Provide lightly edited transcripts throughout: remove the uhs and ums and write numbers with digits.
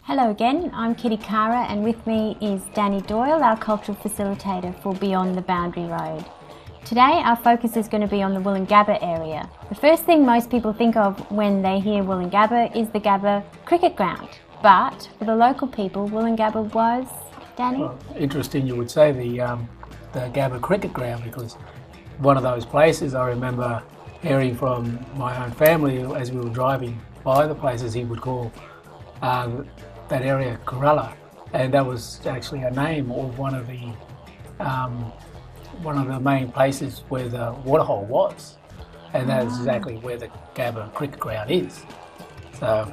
Hello again, I'm Kitty Cara and with me is Danny Doyle, our cultural facilitator for Beyond the Boundary Road. Today our focus is going to be on the Woolloongabba area. The first thing most people think of when they hear Woolloongabba is the Gabba cricket ground. But for the local people, Woolloongabba was, Danny? Well, interesting you would say the Gabba cricket ground, because one of those places I remember hearing from my own family as we were driving by the places he would call that area Corroboree, and that was actually a name of one of the main places where the waterhole was, and that is exactly where the Gabba cricket ground is. So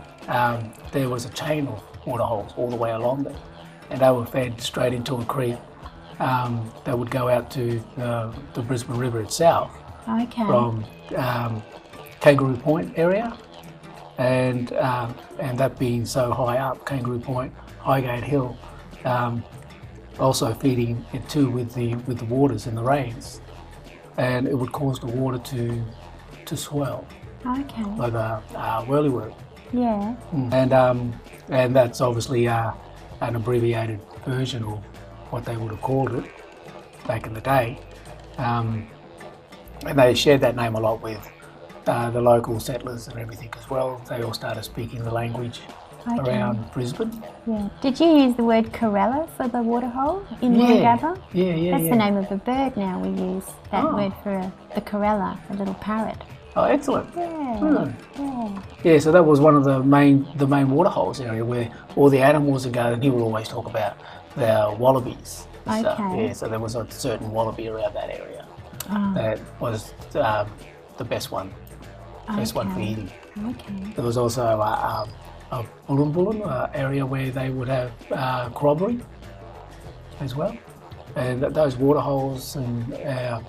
there was a chain of waterholes all the way along there, and they were fed straight into a creek that would go out to the Brisbane River itself from Kangaroo Point area. And that being so high up, Kangaroo Point, Highgate Hill, also feeding it too with the waters and the rains, and it would cause the water to swell, like a whirlywhirl. Yeah. And that's obviously an abbreviated version of what they would have called it back in the day, and they shared that name a lot with the local settlers and everything as well. They all started speaking the language around Brisbane. Yeah. Did you use the word corella for the waterhole in Woolloongabba? Yeah. That's the name of a bird now. We use that word for the corella, a little parrot. Oh, excellent. Yeah. Yeah, so that was one of the main waterholes area where all the animals would go, and he would always talk about the wallabies. So there was a certain wallaby around that area. That was the best one. Best one for eating. There was also a Wollongabba area where they would have Corroboree as well, and those waterholes, and a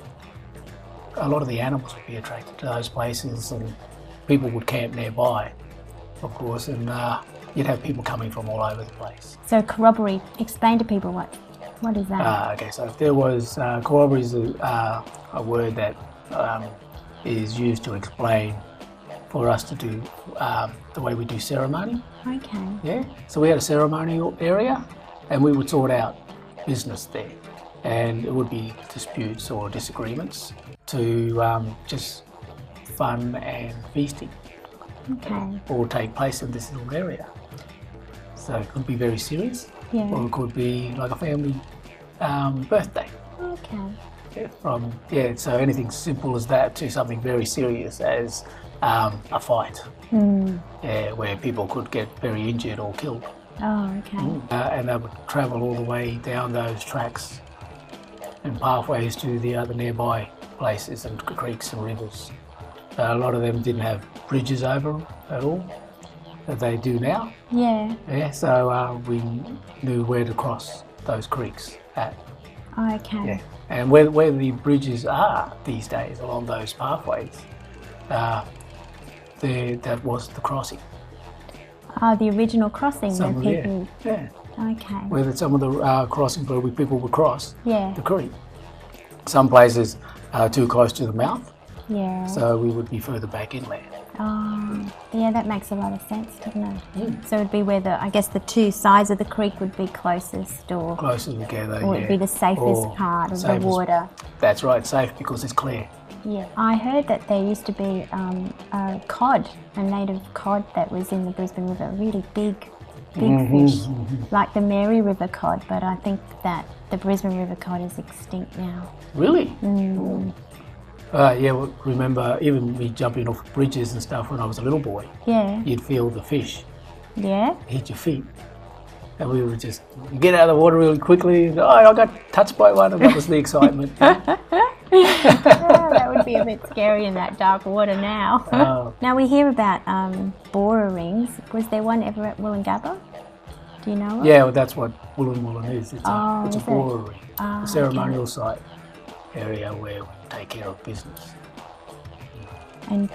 lot of the animals would be attracted to those places, and people would camp nearby, of course, and you'd have people coming from all over the place. So Corroboree, explain to people what is that? Okay, so if there was Corroboree is a word that is used to explain for us to do the way we do ceremony. Yeah, so we had a ceremonial area, and we would sort out business there, and it would be disputes or disagreements to just fun and feasting all take place in this little area. So it could be very serious, or it could be like a family birthday. So anything simple as that to something very serious as a fight, where people could get very injured or killed. And they would travel all the way down those tracks and pathways to the other nearby places and creeks and rivers. A lot of them didn't have bridges over them at all, that they do now. So we knew where to cross those creeks at. And where the bridges are these days along those pathways, that was the crossing. The original crossing where people... Where some of the crossings where people would cross the creek. Some places are too close to the mouth, so we would be further back inland. That makes a lot of sense, doesn't it? So it would be where the two sides of the creek would be closest, or closer together, or it'd be the safest part of the water. That's right, safe because it's clear. I heard that there used to be a cod, a native cod that was in the Brisbane River, really big fish, like the Mary River cod, but I think that the Brisbane River cod is extinct now. Really? Remember even me jumping off bridges and stuff when I was a little boy. You'd feel the fish hit your feet, and we would just get out of the water really quickly and I got touched by one, and that was the excitement. That would be a bit scary in that dark water now. Now we hear about borer rings. Was there one ever at Woolloongabba? Do you know it? Yeah, well, that's what Woolloongabba is. It's a borer ring, a ceremonial site area where we take care of business. And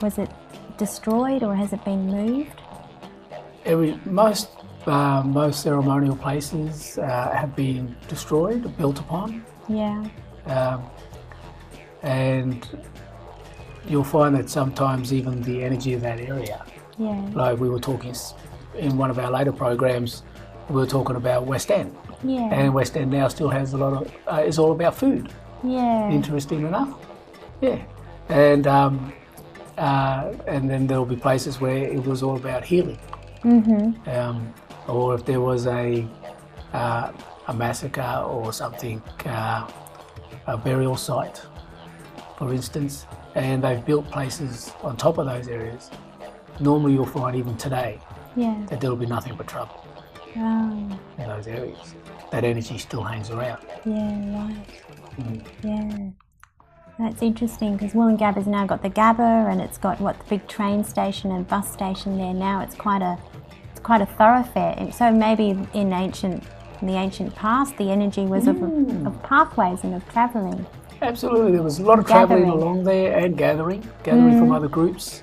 was it destroyed or has it been moved? Most ceremonial places have been destroyed, built upon. Yeah. And you'll find that sometimes even the energy of that area, like we were talking in one of our later programs, we were talking about West End. And West End now still has a lot of, it's all about food. Interesting enough. And then there'll be places where it was all about healing. Or if there was a massacre or something, a burial site, for instance, and they've built places on top of those areas, normally you'll find even today that there'll be nothing but trouble in those areas. That energy still hangs around. That's interesting, because Woolloongabba's now got the Gabba, and it's got the big train station and bus station there now. It's quite a thoroughfare. And so maybe in the ancient past, the energy was of pathways and of travelling. Absolutely, there was a lot of travelling along there and gathering from other groups.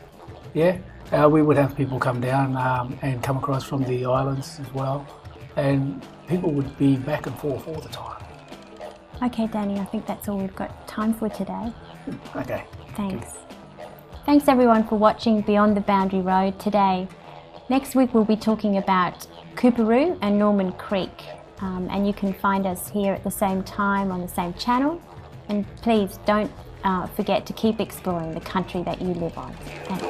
We would have people come down and come across from the islands as well, and people would be back and forth all the time. Okay, Danny, I think that's all we've got time for today. Okay. Thanks. Thanks everyone for watching Beyond the Boundary Road today. Next week we'll be talking about Corroboree and Norman Creek, and you can find us here at the same time on the same channel. And please don't forget to keep exploring the country that you live on. Thanks.